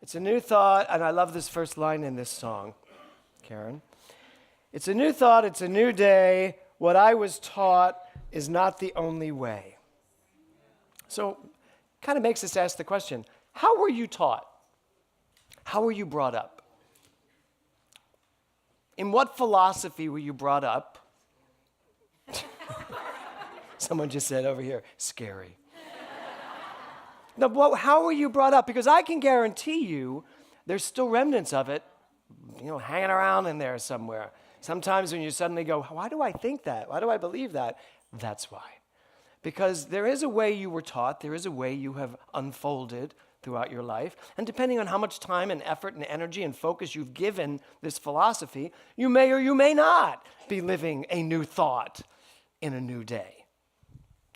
It's a new thought, and I love this first line in this song, Karen. It's a new thought, it's a new day. What I was taught is not the only way. So, kind of makes us ask the question, how were you taught? How were you brought up? In what philosophy were you brought up? Someone just said over here, scary. No, how were you brought up? Because I can guarantee you there's still remnants of it, hanging around in there somewhere. Sometimes when you suddenly go, why do I think that? Why do I believe that? That's why. Because there is a way you were taught, there is a way you have unfolded throughout your life, and depending on how much time and effort and energy and focus you've given this philosophy, you may or you may not be living a new thought in a new day.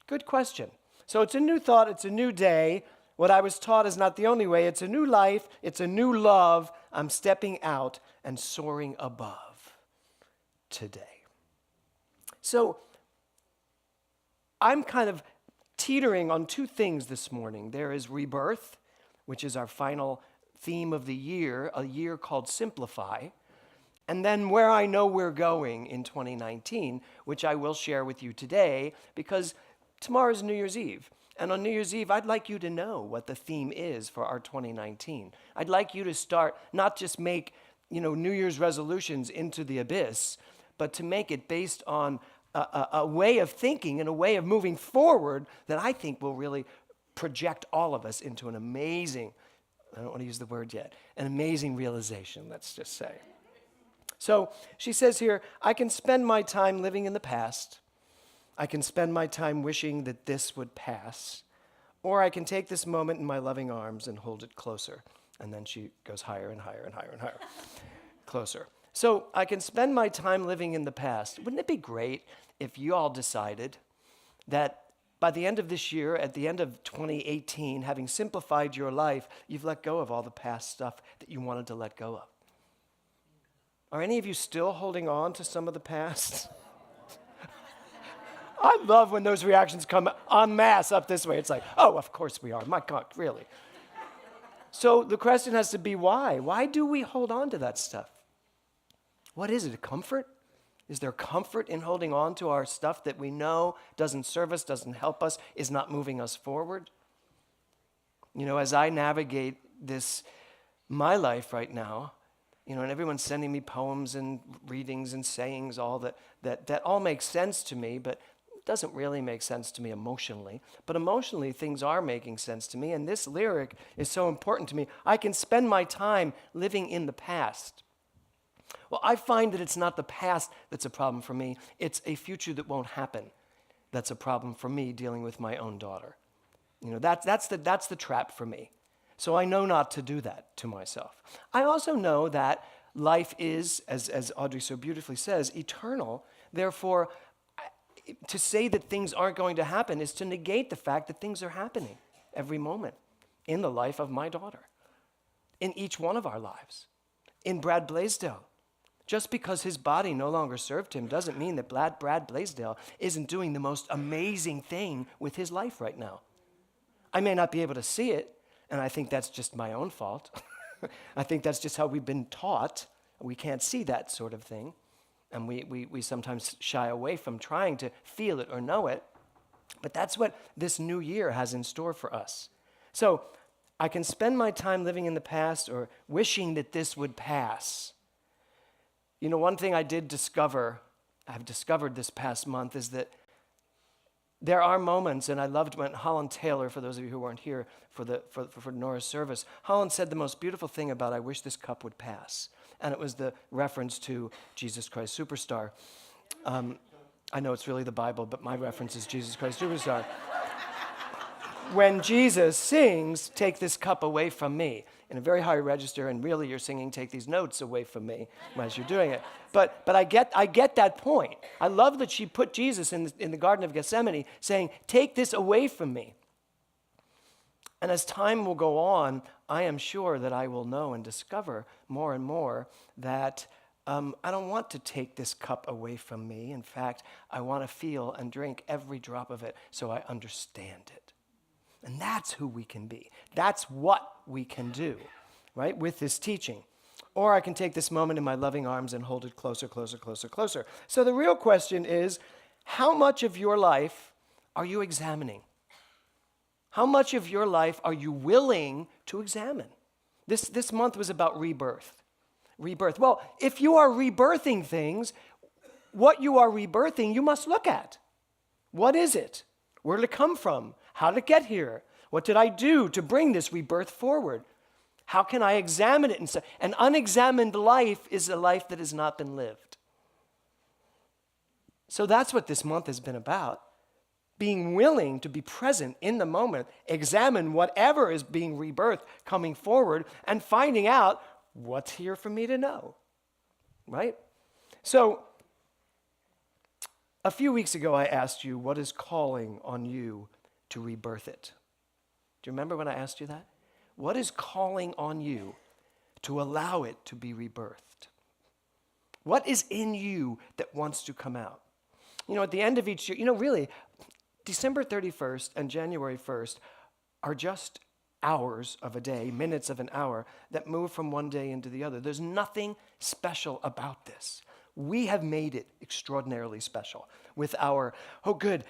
Good question. So it's a new thought, it's a new day. What I was taught is not the only way. It's a new life, it's a new love. I'm stepping out and soaring above today. So I'm kind of teetering on two things this morning. There is rebirth, which is our final theme of the year, a year called Simplify. And then where I know we're going in 2019, which I will share with you today, because tomorrow's New Year's Eve. And on New Year's Eve, I'd like you to know what the theme is for our 2019. I'd like you to start, not just make, New Year's resolutions into the abyss, but to make it based on a way of thinking and a way of moving forward that I think will really project all of us into an amazing, I don't want to use the word yet, an amazing realization, let's just say. So she says here, I can spend my time living in the past. I can spend my time wishing that this would pass. Or I can take this moment in my loving arms and hold it closer. And then she goes higher and higher and higher and higher. Closer. So I can spend my time living in the past. Wouldn't it be great if you all decided that by the end of this year, at the end of 2018, having simplified your life, you've let go of all the past stuff that you wanted to let go of? Are any of you still holding on to some of the past? I love when those reactions come en masse up this way. It's like, oh, of course we are. My God, really? So the question has to be why? Why do we hold on to that stuff? What is it, a comfort? Is there comfort in holding on to our stuff that we know doesn't serve us, doesn't help us, is not moving us forward? As I navigate my life right now, and everyone's sending me poems and readings and sayings, all that all makes sense to me, but it doesn't really make sense to me emotionally. But emotionally, things are making sense to me, and this lyric is so important to me. I can spend my time living in the past. Well, I find that it's not the past that's a problem for me. It's a future that won't happen that's a problem for me dealing with my own daughter. That's the trap for me. So I know not to do that to myself. I also know that life is, as Audrey so beautifully says, eternal. Therefore, to say that things aren't going to happen is to negate the fact that things are happening every moment in the life of my daughter, in each one of our lives, in Brad Blaisdell. Just because his body no longer served him doesn't mean that Brad Blaisdell isn't doing the most amazing thing with his life right now. I may not be able to see it, and I think that's just my own fault. I think that's just how we've been taught. We can't see that sort of thing. And we sometimes shy away from trying to feel it or know it. But that's what this new year has in store for us. So I can spend my time living in the past or wishing that this would pass. One thing I've discovered this past month is that there are moments, and I loved when Holland Taylor, for those of you who weren't here for Nora's service, Holland said the most beautiful thing about I wish this cup would pass. And it was the reference to Jesus Christ Superstar. I know it's really the Bible, but my reference is Jesus Christ Superstar. When Jesus sings, take this cup away from me, in a very high register, and really you're singing, take these notes away from me as you're doing it. But I get that point. I love that she put Jesus in the Garden of Gethsemane saying, take this away from me. And as time will go on, I am sure that I will know and discover more and more that I don't want to take this cup away from me. In fact, I want to feel and drink every drop of it so I understand it. And that's who we can be. That's what we can do. right, with this teaching. Or I can take this moment in my loving arms and hold it closer, closer, closer, closer. So the real question is, how much of your life are you examining? How much of your life are you willing to examine? This month was about rebirth. Rebirth. Well, if you are rebirthing things, what you are rebirthing, you must look at. What is it? Where did it come from? How did it get here? What did I do to bring this rebirth forward? How can I examine it? And so, an unexamined life is a life that has not been lived. So that's what this month has been about. Being willing to be present in the moment, examine whatever is being rebirthed coming forward, and finding out what's here for me to know, right? So a few weeks ago, I asked you, what is calling on you to rebirth it? Do you remember when I asked you that? What is calling on you to allow it to be rebirthed? What is in you that wants to come out? You know, at the end of each year, really, December 31st and January 1st are just hours of a day, minutes of an hour, that move from one day into the other. There's nothing special about this. We have made it extraordinarily special with our, oh good,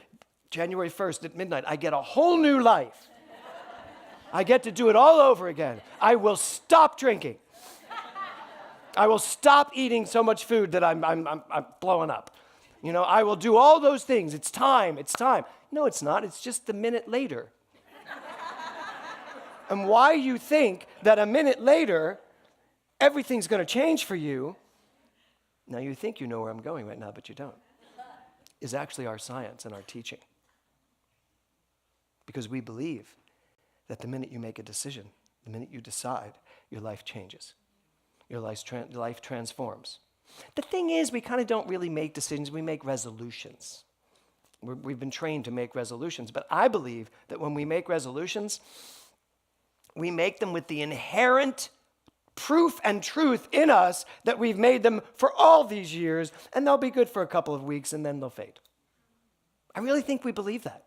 January 1st at midnight, I get a whole new life. I get to do it all over again. I will stop drinking. I will stop eating so much food that I'm blowing up. I will do all those things. It's time. No, it's not. It's just a minute later. And why you think that a minute later, everything's going to change for you, now you think you know where I'm going right now, but you don't, is actually our science and our teaching. Because we believe that the minute you make a decision, the minute you decide, your life changes. Your life transforms. The thing is, we kind of don't really make decisions, we make resolutions. We've been trained to make resolutions, but I believe that when we make resolutions, we make them with the inherent proof and truth in us that we've made them for all these years, and they'll be good for a couple of weeks, and then they'll fade. I really think we believe that.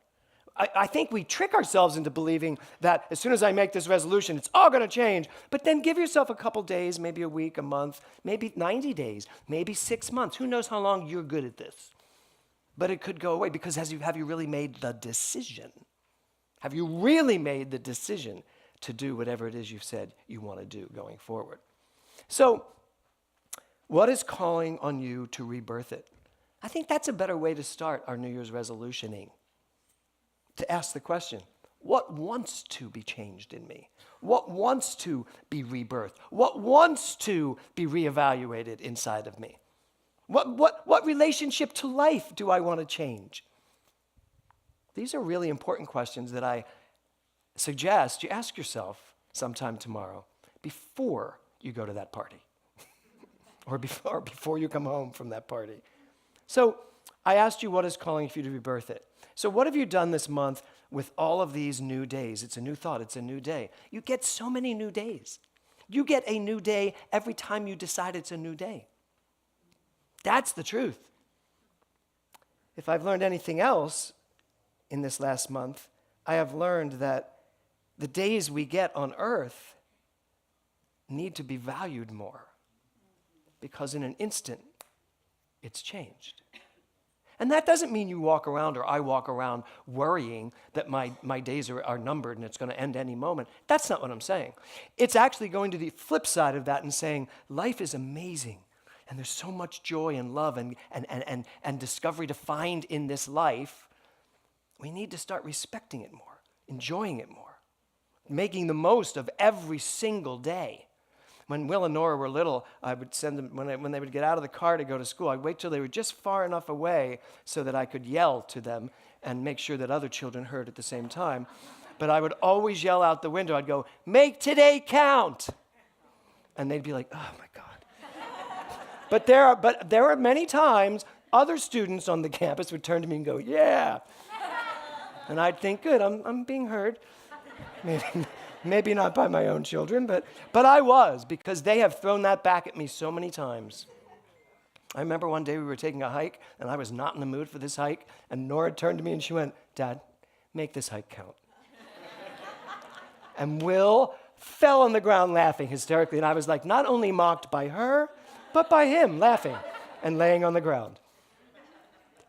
I think we trick ourselves into believing that as soon as I make this resolution, it's all going to change. But then give yourself a couple days, maybe a week, a month, maybe 90 days, maybe 6 months. Who knows how long you're good at this? But it could go away because have you really made the decision? Have you really made the decision to do whatever it is you've said you want to do going forward? So, what is calling on you to rebirth it? I think that's a better way to start our New Year's resolutioning. To ask the question, what wants to be changed in me? What wants to be rebirthed? What wants to be reevaluated inside of me? What relationship to life do I want to change? These are really important questions that I suggest you ask yourself sometime tomorrow before you go to that party or before you come home from that party. So I asked you what is calling for you to rebirth it. So what have you done this month with all of these new days? It's a new thought. It's a new day. You get so many new days. You get a new day every time you decide it's a new day. That's the truth. If I've learned anything else in this last month, I have learned that the days we get on earth need to be valued more because in an instant, it's changed. And that doesn't mean you walk around or I walk around worrying that my days are numbered and it's going to end any moment. That's not what I'm saying. It's actually going to the flip side of that and saying life is amazing and there's so much joy and love and discovery to find in this life. We need to start respecting it more, enjoying it more, making the most of every single day. When Will and Nora were little, I would send them, when they would get out of the car to go to school, I'd wait till they were just far enough away so that I could yell to them and make sure that other children heard at the same time. But I would always yell out the window. I'd go, "Make today count." And they'd be like, "Oh my God." But there are many times other students on the campus would turn to me and go, "Yeah." And I'd think, good, I'm being heard. Maybe not by my own children, but I was, because they have thrown that back at me so many times. I remember one day we were taking a hike, and I was not in the mood for this hike, and Nora turned to me and she went, "Dad, make this hike count." And Will fell on the ground laughing hysterically. And I was like, not only mocked by her, but by him laughing and laying on the ground.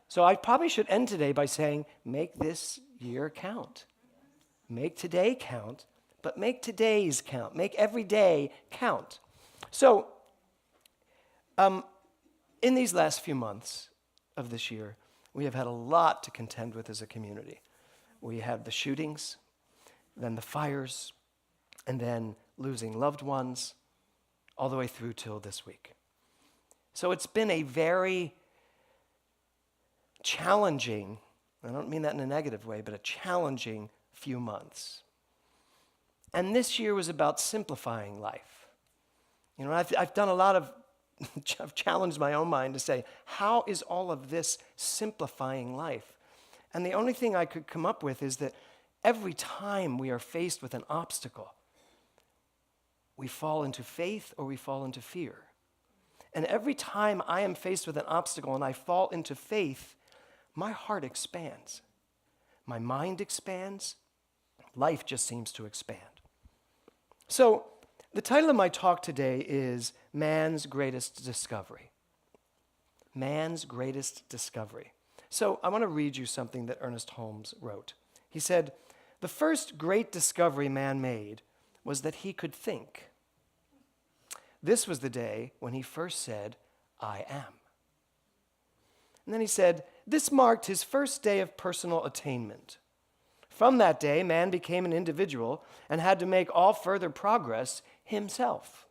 So I probably should end today by saying, make this year count. Make today count, but make today's count. Make every day count. So, in these last few months of this year, we have had a lot to contend with as a community. We had the shootings, then the fires, and then losing loved ones, all the way through till this week. So it's been a very challenging, I don't mean that in a negative way, but a challenging few months. And this year was about simplifying life. You know, I've done a lot of, I've challenged my own mind to say, how is all of this simplifying life? And the only thing I could come up with is that every time we are faced with an obstacle, we fall into faith or we fall into fear. And every time I am faced with an obstacle and I fall into faith, my heart expands. My mind expands. Life just seems to expand. So, the title of my talk today is Man's Greatest Discovery. Man's Greatest Discovery. So, I want to read you something that Ernest Holmes wrote. He said, "The first great discovery man made was that he could think. This was the day when he first said, 'I am.' And then he said, this marked his first day of personal attainment. From that day, man became an individual and had to make all further progress himself.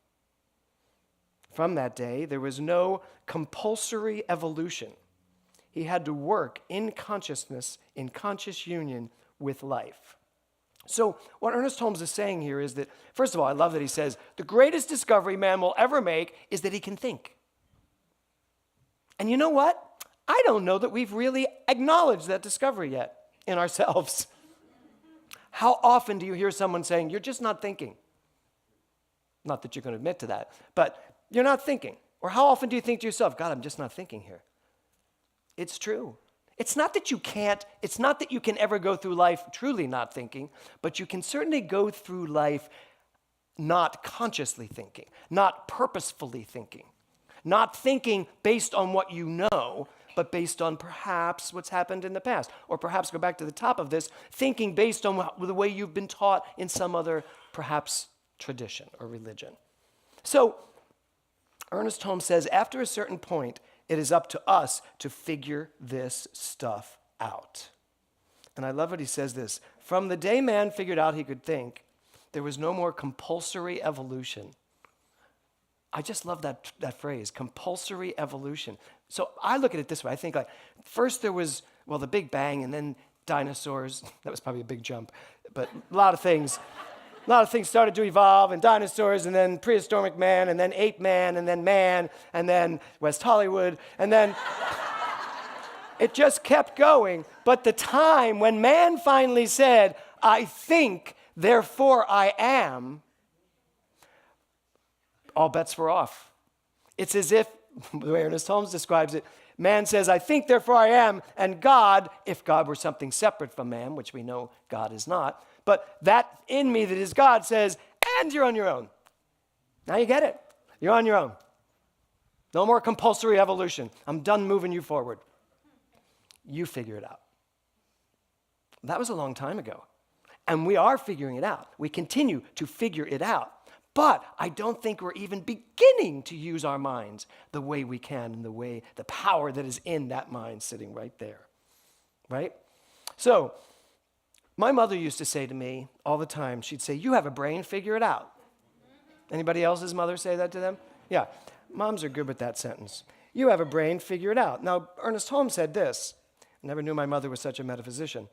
From that day, there was no compulsory evolution. He had to work in consciousness, in conscious union with life." So what Ernest Holmes is saying here is that, first of all, I love that he says, the greatest discovery man will ever make is that he can think. And you know what? I don't know that we've really acknowledged that discovery yet in ourselves. How often do you hear someone saying, you're just not thinking? Not that you're going to admit to that, but you're not thinking. Or how often do you think to yourself, God, I'm just not thinking here? It's true. It's not that you can't, it's not that you can ever go through life truly not thinking, but you can certainly go through life not consciously thinking, not purposefully thinking, not thinking based on what you know, but based on perhaps what's happened in the past. Or perhaps go back to the top of this, thinking based on the way you've been taught in some other, perhaps, tradition or religion. So, Ernest Holmes says, after a certain point, it is up to us to figure this stuff out. And I love what he says this. From the day man figured out he could think, there was no more compulsory evolution. I just love that phrase, compulsory evolution. So I look at it this way. I think like, first there was, well, the Big Bang and then dinosaurs. That was probably a big jump. But a lot of things started to evolve, and dinosaurs, and then prehistoric man, and then ape man, and then West Hollywood, and then it just kept going. But the time when man finally said, I think, therefore I am, all bets were off. It's as if, the way Ernest Holmes describes it, man says, I think, therefore I am, and God, if God were something separate from man, which we know God is not, but that in me that is God says, and you're on your own. Now you get it. You're on your own. No more compulsory evolution. I'm done moving you forward. You figure it out. That was a long time ago. And we are figuring it out. We continue to figure it out. But I don't think we're even beginning to use our minds the way we can and the power that is in that mind sitting right there, right? So my mother used to say to me all the time, she'd say, you have a brain, figure it out. Anybody else's mother say that to them? Yeah, moms are good with that sentence. You have a brain, figure it out. Now, Ernest Holmes said this. I never knew my mother was such a metaphysician.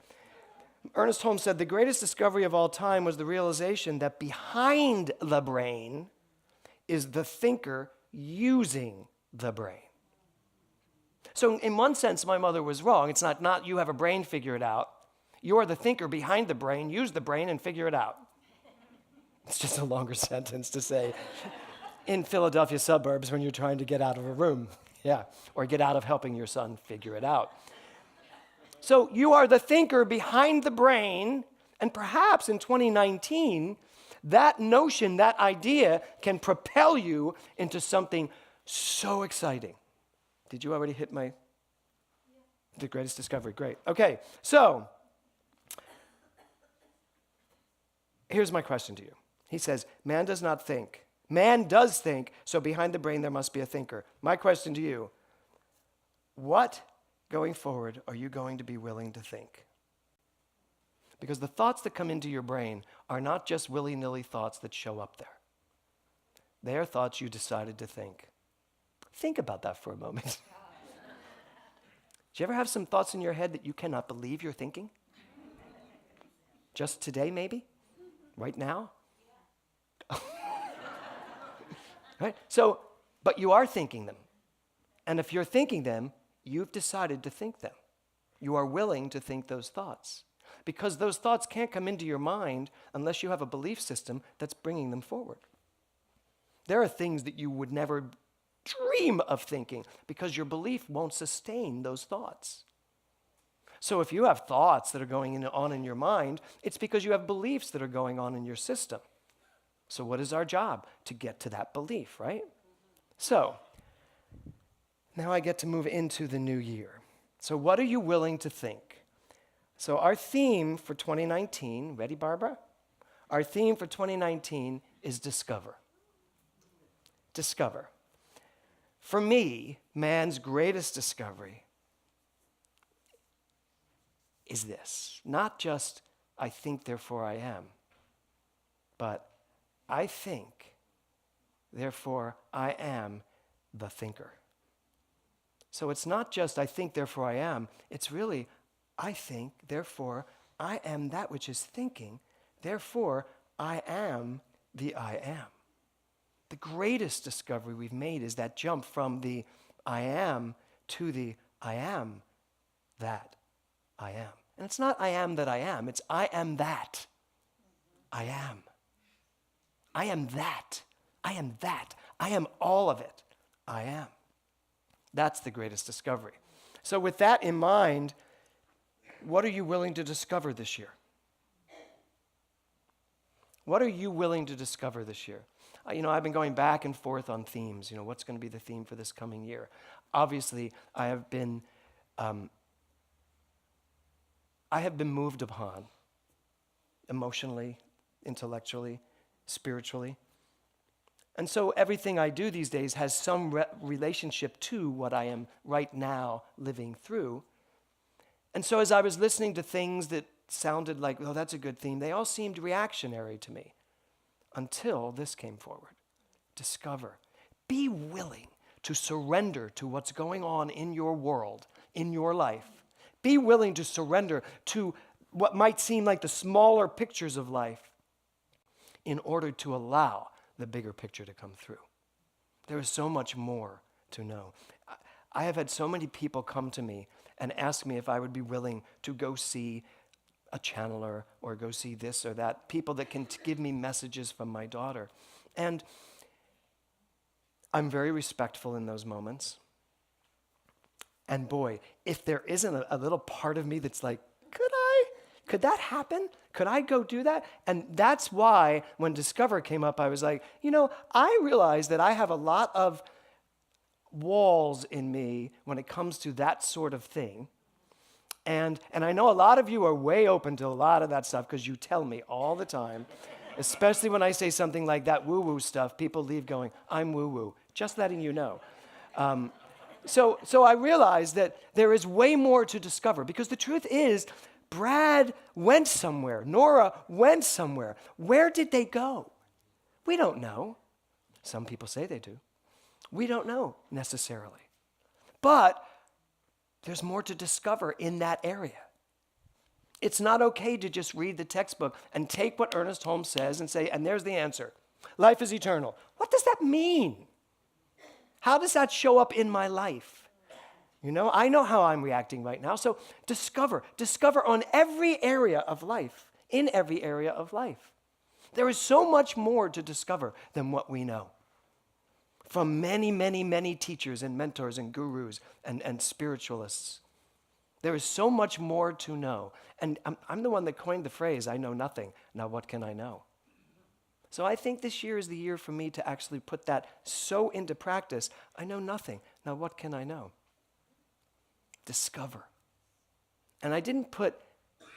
Ernest Holmes said, the greatest discovery of all time was the realization that behind the brain is the thinker using the brain. So in one sense, my mother was wrong. It's not you have a brain, figure it out. You're the thinker behind the brain, use the brain and figure it out. It's just a longer sentence to say in Philadelphia suburbs when you're trying to get out of a room, yeah, or get out of helping your son figure it out. So you are the thinker behind the brain, and perhaps in 2019, that notion, that idea can propel you into something so exciting. Did you already hit the greatest discovery? Great. Okay, so here's my question to you. He says, man does not think. Man does think, so behind the brain there must be a thinker. My question to you, what going forward are you going to be willing to think? Because the thoughts that come into your brain are not just willy-nilly thoughts that show up there. They are thoughts you decided to think. Think about that for a moment. Do you ever have some thoughts in your head that you cannot believe you're thinking? Just today, maybe? Right now? Right? So, but you are thinking them. And if you're thinking them, you've decided to think them. You are willing to think those thoughts. Because those thoughts can't come into your mind unless you have a belief system that's bringing them forward. There are things that you would never dream of thinking because your belief won't sustain those thoughts. So if you have thoughts that are going on in your mind, it's because you have beliefs that are going on in your system. So what is our job? To get to that belief, right? So now I get to move into the new year. So what are you willing to think? So our theme for 2019, ready, Barbara? Our theme for 2019 is discover. Discover. For me, man's greatest discovery is this. Not just, I think, therefore I am, but I think, therefore I am the thinker. So it's not just, I think, therefore I am. It's really, I think, therefore I am that which is thinking. Therefore, I am the I am. The greatest discovery we've made is that jump from the I am to the I am that I am. And it's not I am that I am. It's I am that I am. I am that. I am that. I am all of it. I am. That's the greatest discovery. So with that in mind, what are you willing to discover this year? What are you willing to discover this year? I've been going back and forth on themes. What's going to be the theme for this coming year? Obviously, I have been moved upon emotionally, intellectually, spiritually. And so everything I do these days has some relationship to what I am right now living through. And so as I was listening to things that sounded like, oh, that's a good theme, they all seemed reactionary to me until this came forward. Discover. Be willing to surrender to what's going on in your world, in your life. Be willing to surrender to what might seem like the smaller pictures of life in order to allow the bigger picture to come through. There is so much more to know. I have had so many people come to me and ask me if I would be willing to go see a channeler or go see this or that, people that can give me messages from my daughter. And I'm very respectful in those moments. And boy, if there isn't a little part of me that's like, could that happen? Could I go do that? And that's why when Discover came up, I was like, I realize that I have a lot of walls in me when it comes to that sort of thing. And I know a lot of you are way open to a lot of that stuff because you tell me all the time, especially when I say something like that woo-woo stuff, people leave going, I'm woo-woo, just letting you know. So I realized that there is way more to discover because the truth is, Brad went somewhere. Nora went somewhere. Where did they go? We don't know. Some people say they do. We don't know necessarily. But there's more to discover in that area. It's not okay to just read the textbook and take what Ernest Holmes says and say, and there's the answer. Life is eternal. What does that mean? How does that show up in my life? I know how I'm reacting right now. So discover on every area of life, in every area of life. There is so much more to discover than what we know. From many, many, many teachers and mentors and gurus and spiritualists. There is so much more to know. And I'm the one that coined the phrase, I know nothing. Now what can I know? So I think this year is the year for me to actually put that so into practice. I know nothing. Now what can I know? Discover. And I didn't put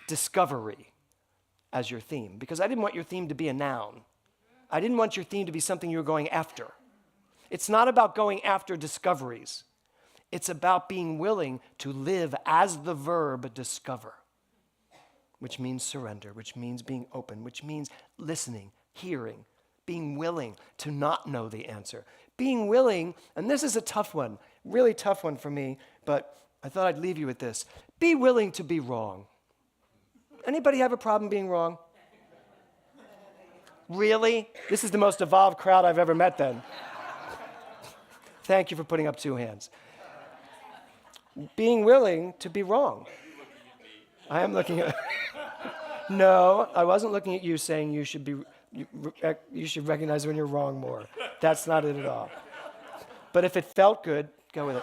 discovery as your theme because I didn't want your theme to be a noun. I didn't want your theme to be something you were going after. It's not about going after discoveries. It's about being willing to live as the verb discover, which means surrender, which means being open, which means listening, hearing, being willing to not know the answer. Being willing, and this is a tough one, really tough one for me, but I thought I'd leave you with this. Be willing to be wrong. Anybody have a problem being wrong? Really? This is the most evolved crowd I've ever met then. Thank you for putting up 2 hands. Being willing to be wrong. I am looking at... No, I wasn't looking at you saying you should recognize when you're wrong more. That's not it at all. But if it felt good, go with it.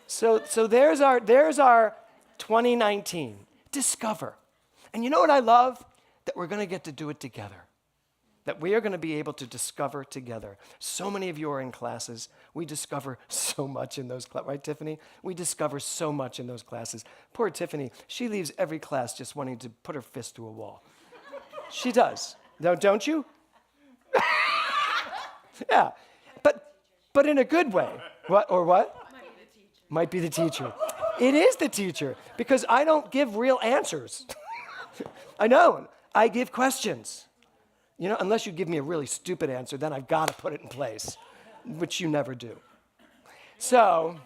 So there's our 2019. Discover. And you know what I love? That we're going to get to do it together. That we are going to be able to discover together. So many of you are in classes. We discover so much in those classes. Right, Tiffany? We discover so much in those classes. Poor Tiffany, she leaves every class just wanting to put her fist to a wall. She does. No, don't you? Yeah. But in a good way. What? Or what? Might be the teacher. It is the teacher. Because I don't give real answers. I know. I give questions. You know, unless you give me a really stupid answer, then I've got to put it in place, which you never do. So,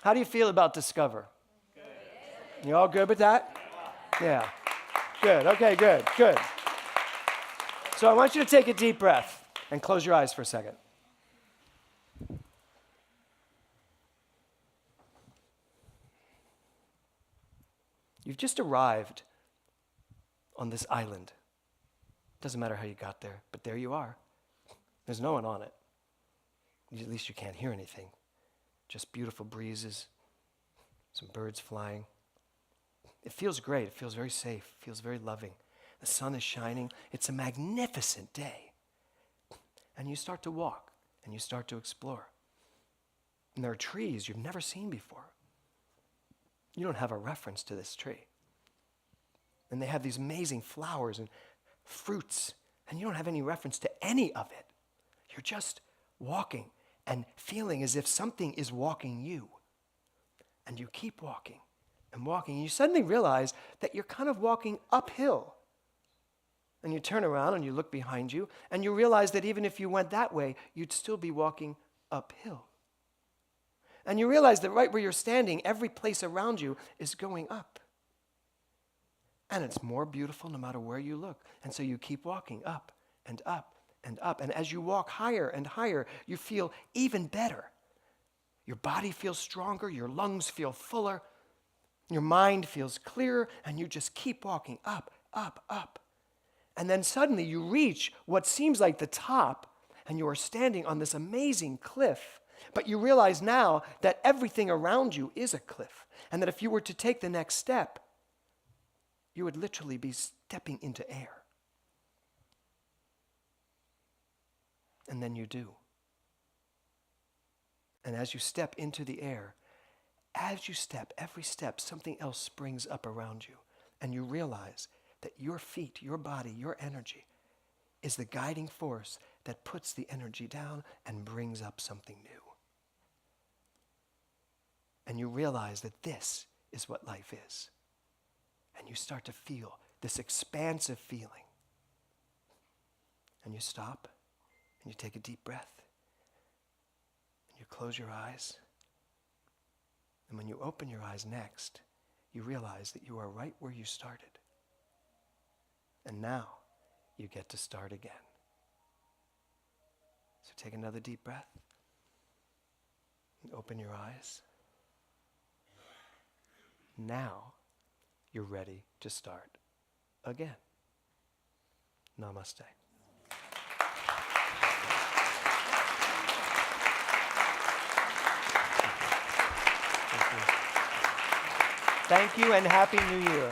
how do you feel about discover? You all good with that? Yeah. Good. Okay, good. So I want you to take a deep breath and close your eyes for a second. You've just arrived on this island. Doesn't matter how you got there, but there you are. There's no one on it. At least you can't hear anything. Just beautiful breezes, some birds flying. It feels great. It feels very safe. It feels very loving. The sun is shining. It's a magnificent day. And you start to walk, and you start to explore. And there are trees you've never seen before. You don't have a reference to this tree. And they have these amazing flowers and fruits, and you don't have any reference to any of it. You're just walking and feeling as if something is walking you. And you keep walking and walking, and you suddenly realize that you're kind of walking uphill. And you turn around and you look behind you, and you realize that even if you went that way, you'd still be walking uphill. And you realize that right where you're standing, every place around you is going up. And it's more beautiful no matter where you look. And so you keep walking up and up and up. And as you walk higher and higher, you feel even better. Your body feels stronger, your lungs feel fuller, your mind feels clearer, and you just keep walking up, up, up. And then suddenly you reach what seems like the top, and you are standing on this amazing cliff. But you realize now that everything around you is a cliff, and that if you were to take the next step, you would literally be stepping into air. And then you do. And as you step into the air, as you step, every step, something else springs up around you. And you realize that your feet, your body, your energy is the guiding force that puts the energy down and brings up something new. And you realize that this is what life is. And you start to feel this expansive feeling. And you stop, and you take a deep breath, and you close your eyes. And when you open your eyes next, you realize that you are right where you started. And now you get to start again. So take another deep breath, and open your eyes. Now you're ready to start again. Namaste. Thank you and Happy New Year.